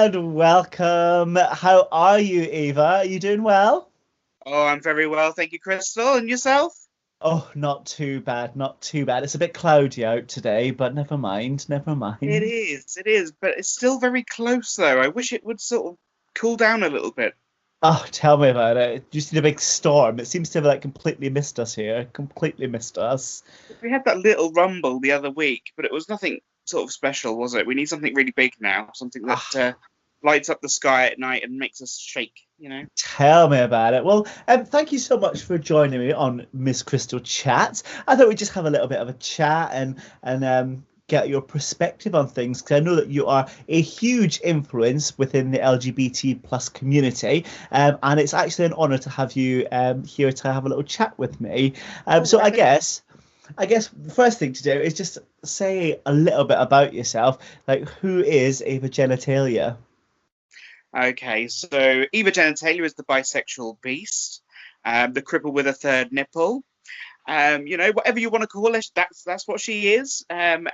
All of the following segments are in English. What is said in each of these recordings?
and welcome. How are you, Eva? Are you doing well? Oh, I'm very well, thank you, Crystal. And yourself? Oh, not too bad, not too bad. It's a bit cloudy out today, but never mind, never mind. It is, but it's still very close though. I wish it would sort of cool down a little bit. Oh, tell me about it. You see the big storm. It seems to have completely missed us here. Completely missed us. We had that little rumble the other week, but it was nothing sort of special, was it? We need something really big now, something that Ah, lights up the sky at night and makes us shake. tell me about it. Well, thank you so much for joining me on Miss Crystal Chat. I thought we'd just have a little bit of a chat and get your perspective on things because I know that you are a huge influence within the LGBT plus community, and it's actually an honour to have you here to have a little chat with me. All So I right. guess. I guess the first thing to do is just say a little bit about yourself. Like, who is Eva Jenna-Talia? Okay, so Eva Jenna-Talia is the bisexual beast, the cripple with a third nipple. Whatever you want to call it, that's what she is. And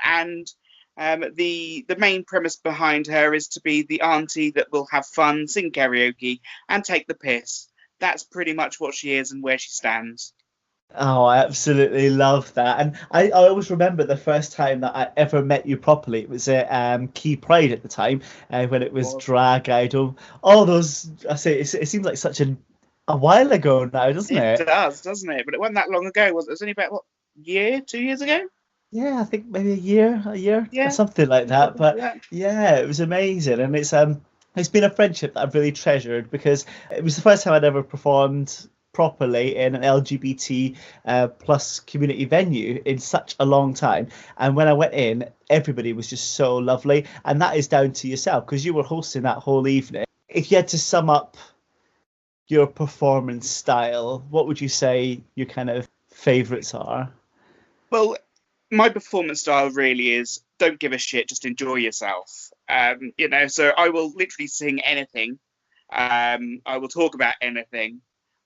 the main premise behind her is to be the auntie that will have fun, sing karaoke, and take the piss. That's pretty much what she is and where she stands. Oh, I absolutely love that. And I always remember the first time that I ever met you properly. It was at Key Pride at the time, when it was Well, Drag Idol. All those, I say, it seems like such a while ago now, doesn't it it? does, doesn't it? But it wasn't that long ago, was it? It was only about, what, year, 2 years ago? Yeah, I think maybe a year, or Yeah, something like that. something But like that. yeah, it was amazing, and it's been a friendship that I've really treasured because it was the first time I'd ever performed properly in an LGBT plus community venue in such a long time. And when I went in, everybody was just so lovely, and that is down to yourself because you were hosting that whole evening. If you had to sum up your performance style, what would you say your kind of favorites are? Well, my performance style really is don't give a shit, just enjoy yourself. So I will literally sing anything. I will talk about anything,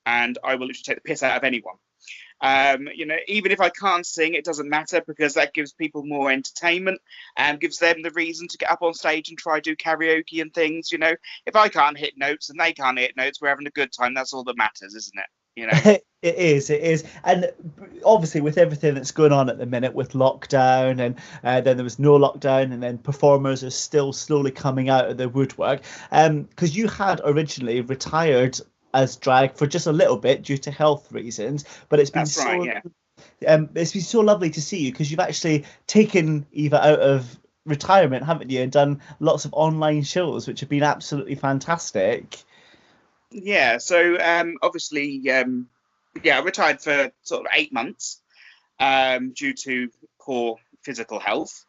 and I will literally take the piss out of anyone. Even if I can't sing, it doesn't matter because that gives people more entertainment and gives them the reason to get up on stage and try do karaoke and things. If I can't hit notes and they can't hit notes, we're having a good time. That's all that matters, isn't it? It is. And obviously, with everything that's going on at the minute with lockdown, and then there was no lockdown, and then performers are still slowly coming out of the woodwork. Because you had originally retired as drag for just a little bit due to health reasons, but That's right. Yeah. it's been so lovely to see you because you've actually taken Eva out of retirement, haven't you, and done lots of online shows, which have been absolutely fantastic. Yeah. So obviously, yeah, I retired for sort of 8 months due to poor physical health.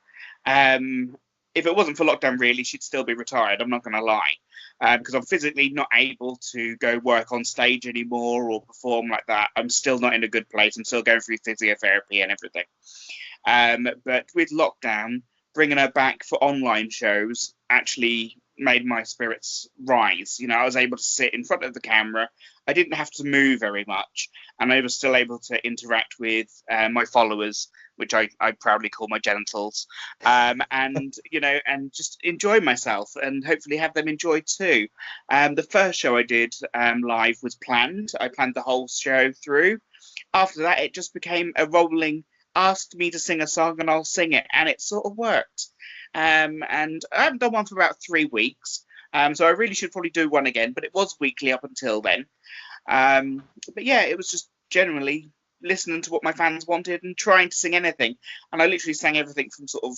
Um, if it wasn't for lockdown, really, she'd still be retired. I'm not going to lie, because I'm physically not able to go work on stage anymore or perform like that. I'm still not in a good place. I'm still going through physiotherapy and everything. But with lockdown, bringing her back for online shows actually made my spirits rise. I was able to sit in front of the camera. I didn't have to move very much, and I was still able to interact with my followers, which I proudly call my genitals, and just enjoy myself and hopefully have them enjoy too. The first show I did live was planned. I planned the whole show through. After that, it just became a rolling asked me to sing a song and I'll sing it, and it sort of worked. And I haven't done one for about 3 weeks, so I really should probably do one again. But it was weekly up until then. But yeah, it was just generally listening to what my fans wanted and trying to sing anything. And I literally sang everything from sort of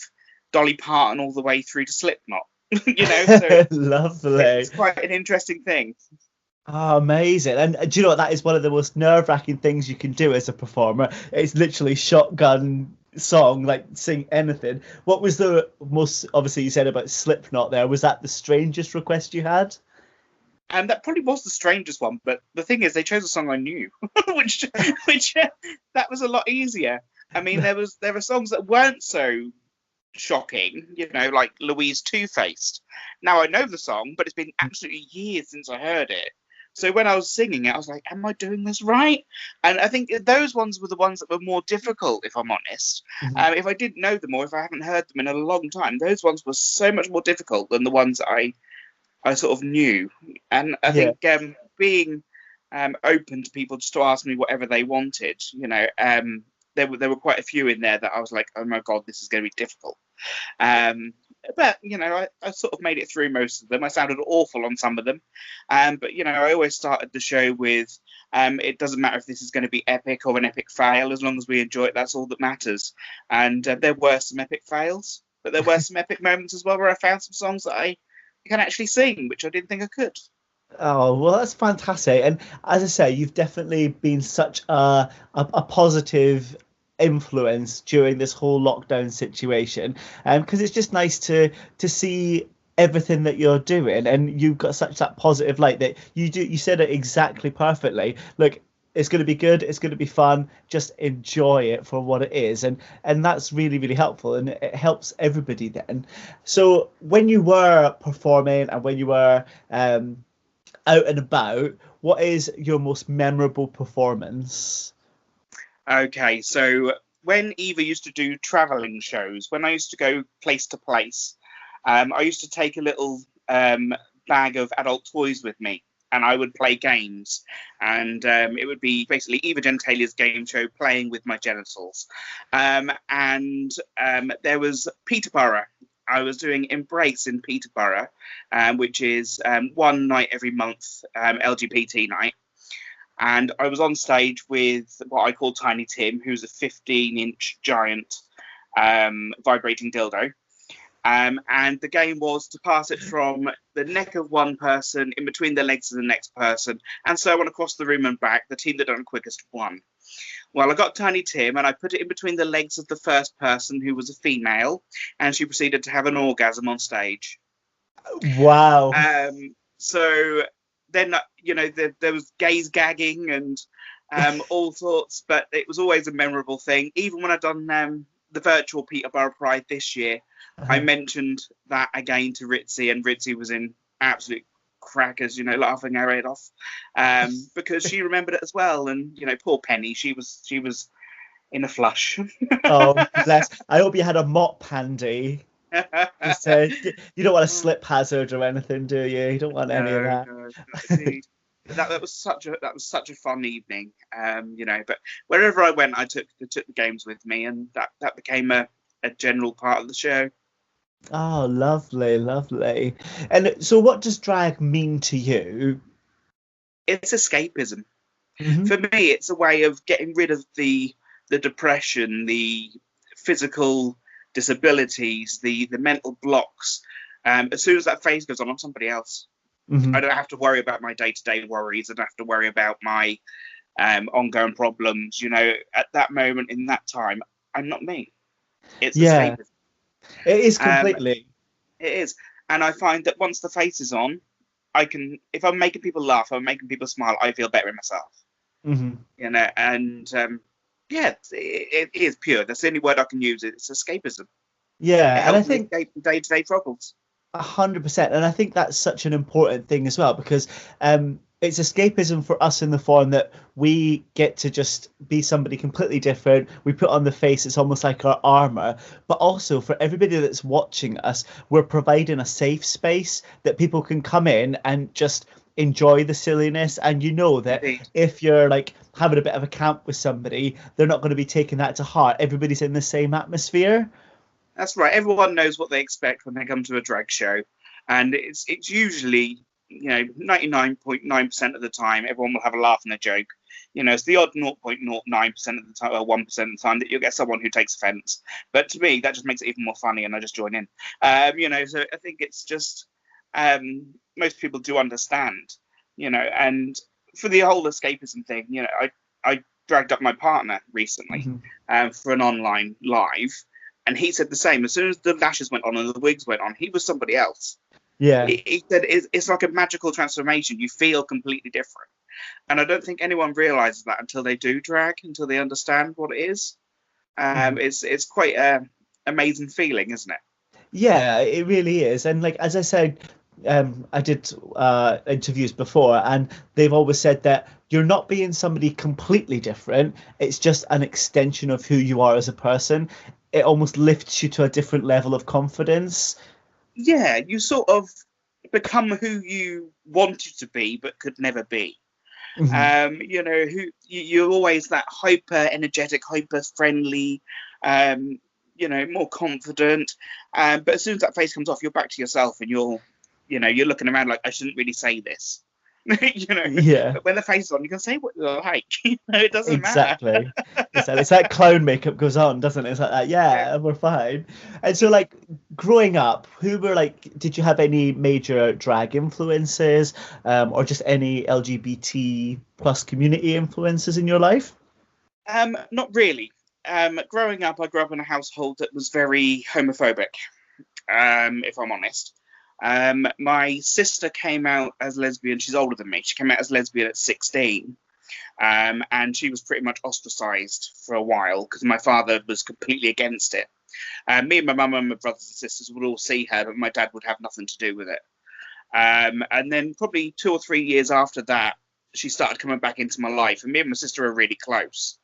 Dolly Parton all the way through to Slipknot. So Lovely. it's quite an interesting thing. Oh, amazing. And do you know what? That is one of the most nerve-wracking things you can do as a performer. It's literally shotgun song, like sing anything. What was the most, obviously you said about Slipknot there, was that the strangest request you had? And that probably was the strangest one, but the thing is, they chose a song I knew, which, which that was a lot easier. I mean, there were songs that weren't so shocking, like Louise Two Faced. Now I know the song, but it's been absolutely years since I heard it. So when I was singing it, I was like, "Am I doing this right?" And I think those ones were the ones that were more difficult, if I'm honest. Mhm. If I didn't know them or if I haven't heard them in a long time, those ones were so much more difficult than the ones that I I sort of knew. And I Yeah. think being open to people just to ask me whatever they wanted, there were quite a few in there that I was like, oh my God, this is going to be difficult. Um, but I sort of made it through most of them. I sounded awful on some of them, but I always started the show with, it doesn't matter if this is going to be epic or an epic fail, as long as we enjoy it, that's all that matters. And there were some epic fails, but there were some epic moments as well where I found some songs that I can actually sing, which I didn't think I could. Oh, well, that's fantastic. And as I say, you've definitely been such a positive influence during this whole lockdown situation. Because it's just nice to see everything that you're doing, and you've got such that positive light that you said it exactly perfectly. Look, it's going to be good, it's going to be fun, just enjoy it for what it is, and that's really, really helpful, and it helps everybody then. So when you were performing and when you were out and about, what is your most memorable performance? Okay, so when Eva used to do traveling shows, when I used to go place to place, I used to take a little bag of adult toys with me, and I would play games. And it would be basically Eva Jenna-Talia's game show, playing with my genitals. And there was Peterborough. I was doing Embrace in Peterborough, which is one night every month, LGBT night. And I was on stage with what I call Tiny Tim, who's a 15-inch giant vibrating dildo. And the game was to pass it from the neck of one person in between the legs of the next person, and so on across the room and back. The team that done quickest won. Well, I got Tiny Tim and I put it in between the legs of the first person, who was a female, and she proceeded to have an orgasm on stage. Wow. So then, there was gaze gagging and all sorts, but it was always a memorable thing. Even when I'd done the virtual Peterborough Pride this year, I mentioned that again to Ritzy, and Ritzy was in absolute crackers, laughing her head off, because she remembered it as well. And poor Penny, she was in a flush. Oh, bless. I hope you had a mop handy. Just, you don't want a slip hazard or anything, do you? You don't want any of that. No, indeed. That was such a fun evening, But wherever I went, I took the games with me, and that became a general part of the show. Oh, lovely, lovely. And so, what does drag mean to you? It's escapism. Mm-hmm. For me, it's a way of getting rid of the depression, the physical disabilities, the mental blocks. As soon as that phase goes on, I'm somebody else. Mm-hmm. I don't have to worry about my day-to-day worries. I don't have to worry about my ongoing problems. At that moment in that time, I'm not me. It's escapism. It is completely. It is. And I find that once the face is on, if I'm making people laugh, I'm making people smile, I feel better in myself. Mm-hmm. And it is pure. That's the only word I can use. It's escapism. Yeah, and I think day-to-day troubles. 100%, and I think that's such an important thing as well, because it's escapism for us in the form that we get to just be somebody completely different. We put on the face, it's almost like our armor, but also for everybody that's watching us, we're providing a safe space that people can come in and just enjoy the silliness. And that Indeed. if you're like having a bit of a camp with somebody, they're not going to be taking that to heart. Everybody's in the same atmosphere. That's right. Everyone knows what they expect when they come to a drag show, and it's usually 99.9% of the time everyone will have a laugh and a joke. It's the odd 0.09% of the time, or 1% of the time, that you'll get someone who takes offence. But to me, that just makes it even more funny, and I just join in. So I think it's just most people do understand. And for the whole escapism thing, I dragged up my partner recently for an online live. And he said the same. As soon as the lashes went on and the wigs went on, he was somebody else. Yeah. He said it's like a magical transformation. You feel completely different. And I don't think anyone realizes that until they do drag, until they understand what it is. It's quite an amazing feeling, isn't it? Yeah, it really is. And like, as I said, I did interviews before, and they've always said that you're not being somebody completely different. It's just an extension of who you are as a person. It almost lifts you to a different level of confidence. Yeah, you sort of become who you wanted to be but could never be. Mhm. You're always that hyper energetic, hyper friendly, more confident. But as soon as that face comes off, you're back to yourself, and you're looking around like, I shouldn't really say this. Yeah. But when the face is on, you can say what you like. It doesn't matter. Exactly. It's that clown makeup goes on, doesn't it? It's like that, Yeah. yeah, we're fine. And so, like, growing up, did you have any major drag influences, or just any LGBT plus community influences in your life? Not really. Growing up, I grew up in a household that was very homophobic, if I'm honest. My sister came out as lesbian. She's older than me. She came out as lesbian at 16. And she was pretty much ostracized for a while because my father was completely against it. Me and my mum and my brothers and sisters would all see her, but my dad would have nothing to do with it. And then probably 2 or 3 years after that, she started coming back into my life, and me and my sister are really close.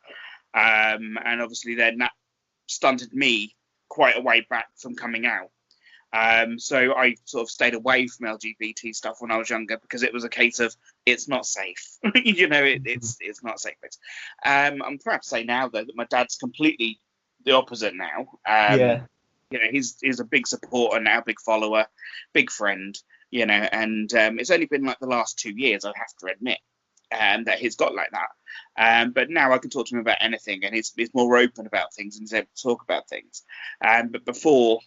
And obviously then that stunted me quite a way back from coming out. So I sort of stayed away from LGBT stuff when I was younger because it was a case of it's not safe. It's not a safe place. I'm proud to say now though that my dad's completely the opposite now. Yeah. He's a big supporter now, big follower, big friend. And it's only been like the last 2 years, I have to admit, that he's got like that. But now I can talk to him about anything, and he's more open about things and he's able to talk about things. But before,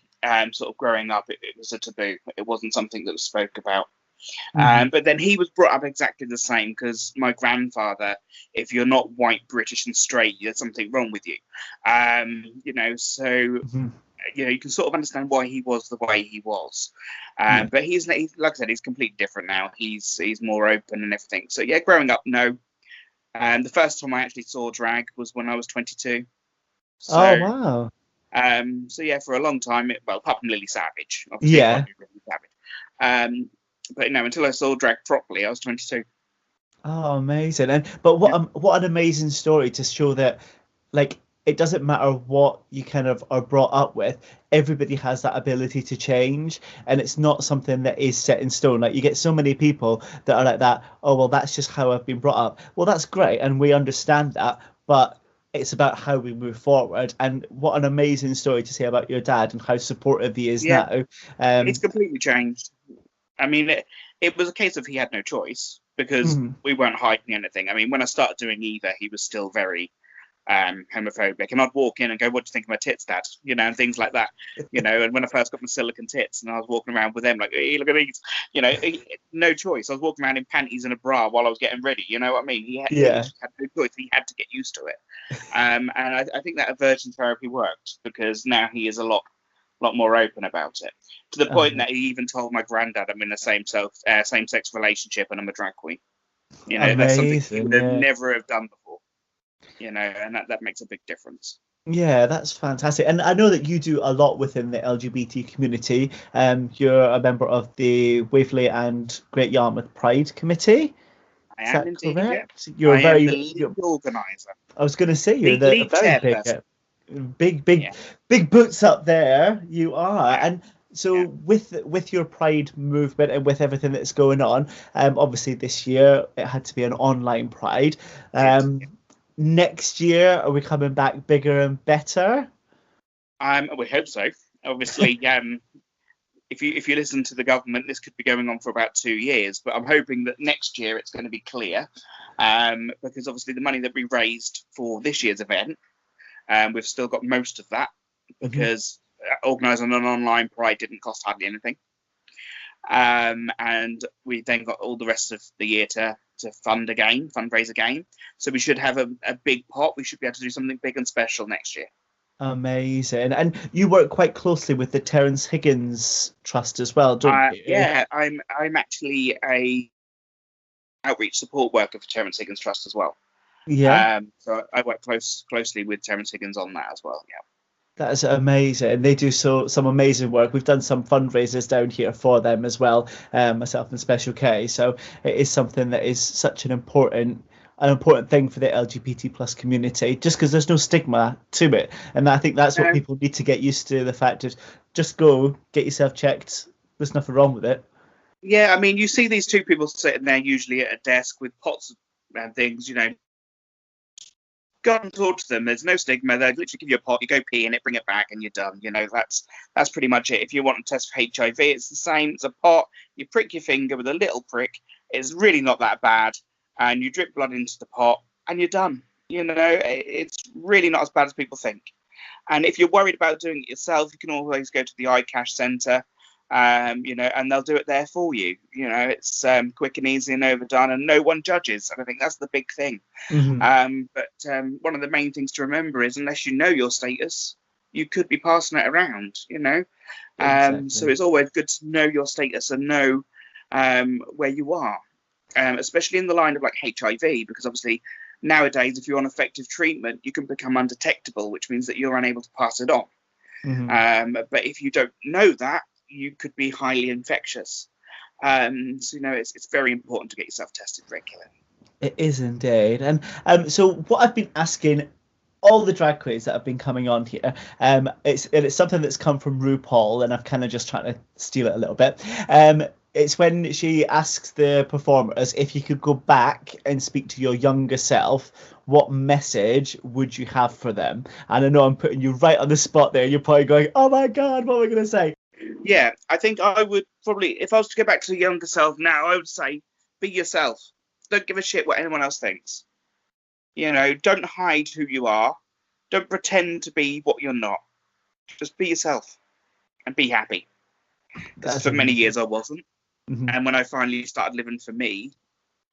sort of growing up, it was a taboo. It wasn't something that was spoke about. Mhm. But then he was brought up exactly the same because my grandfather, if you're not white, British, and straight, there's something wrong with you. So Mhm. you can sort of understand why he was the way he was. Yeah. But he's like I said, he's completely different now. He's more open and everything. So yeah, growing up, no. And the first time I actually saw drag was when I was 22. Oh, So wow. so yeah, for a long time, apart from Lily Savage, obviously it Yeah. can't be Lily Savage. But no, until I saw drag properly, I was 22. Oh, amazing. But Yeah, what an amazing story to show that, like, it doesn't matter what you kind of are brought up with, everybody has that ability to change, and it's not something that is set in stone. Like, you get so many people that are like that, oh, well, that's just how I've been brought up. Well, that's great, and we understand that, but it's about how we move forward. And what an amazing story to say about your dad and how supportive he is yeah, now. it's completely changed. I mean, it was a case of he had no choice because Mhm. we weren't hiding anything. I mean, when I started doing Eva, he was still very homophobic, and I'd walk in and go, "What do you think of my tits, Dad?" And things like that. And when I first got my silicon tits, and I was walking around with them like, "Hey, look at these," no choice. I was walking around in panties and a bra while I was getting ready. You know what I mean? He Yeah. just had no choice. He had to get used to it. And I think that aversion therapy worked because now he is a lot more open about it, to the point Um, that he even told my granddad I'm in a same sex relationship and I'm a drag queen. That's something he amazing. would have Yeah. never have done before. And that makes a big difference. Yeah, that's fantastic. And I know that you do a lot within the LGBT community. You're a member of the Waverley and Great Yarmouth Pride Committee. I Is am that indeed, yeah. correct? I am the lead organizer, I was going to say you're lead a very big, chairperson. big, Yeah, big, big boots up there. You are. yeah, And so yeah. with your Pride movement and with everything that's going on, obviously this year it had to be an online Pride. Did. Next year, are we coming back bigger and better? We hope so. Obviously, if you listen to the government, this could be going on for about 2 years. But I'm hoping that next year it's going to be clear, because obviously the money that we raised for this year's event, we've still got most of that Mhm. because organising an online Pride didn't cost hardly anything. And we then got all the rest of the year to fundraise a game. So we should have a big pot. We should be able to do something big and special next year. Amazing. And you work quite closely with the Terence Higgins Trust as well, don't you? Yeah, I'm actually a outreach support worker for Terence Higgins Trust as well. Yeah. So I work closely with Terence Higgins on that as well. Yeah. That's amazing. They do some amazing work. We've done some fundraisers down here for them as well, myself and Special K. So it is something that is such an important thing for the LGBT plus community, just because there's no stigma to it. And I think that's what No, people need to get used to, the fact of just go get yourself checked. There's nothing wrong with it. Yeah, I mean, you see these two people sitting there usually at a desk with pots and things, go and talk to them. There's no stigma. They literally give you a pot, you go pee in it, bring it back, and you're done. That's pretty much it. If you want to test for HIV, it's the same. It's a pot. You prick your finger with a little prick. It's really not that bad, and you drip blood into the pot, and you're done. It's really not as bad as people think. And if you're worried about doing it yourself, you can always go to the iCash Centre. And they'll do it there for you. It's quick and easy and overdone, and no one judges. And I think that's the big thing. Mm-hmm. But one of the main things to remember is, unless you know your status, you could be passing it around. Exactly. So it's always good to know your status and know where you are, especially in the line of like HIV, because obviously nowadays, if you're on effective treatment, you can become undetectable, which means that you're unable to pass it on. Mm-hmm. But if you don't know that, you could be highly infectious. So it's very important to get yourself tested regularly. It is indeed. And so what I've been asking all the drag queens that have been coming on here, it's something that's come from RuPaul, and I've kind of just trying to steal it a little bit. It's when she asks the performers, if you could go back and speak to your younger self, what message would you have for them? And I know I'm putting you right on the spot there. You're probably going, oh my God, what am I going to say? Yeah, I think I would probably, if I was to go back to the younger self now, I would say, be yourself. Don't give a shit what anyone else thinks. Don't hide who you are. Don't pretend to be what you're not. Just be yourself and be happy. Because for many years I wasn't. Mm-hmm. And when I finally started living for me,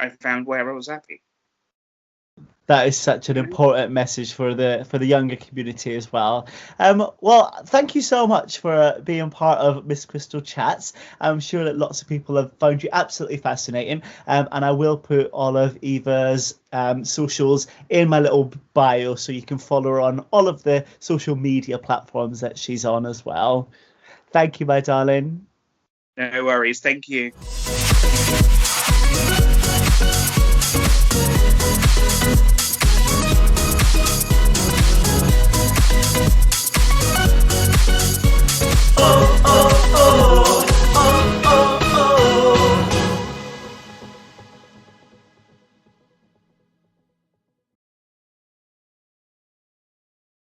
I found where I was happy. That is such an important message for the younger community as well. Well, thank you so much for being part of Miss Crystal Chats. I'm sure that lots of people have found you absolutely fascinating. And I will put all of Eva's socials in my little bio, so you can follow her on all of the social media platforms that she's on as well. Thank you, my darling. No worries. Thank you.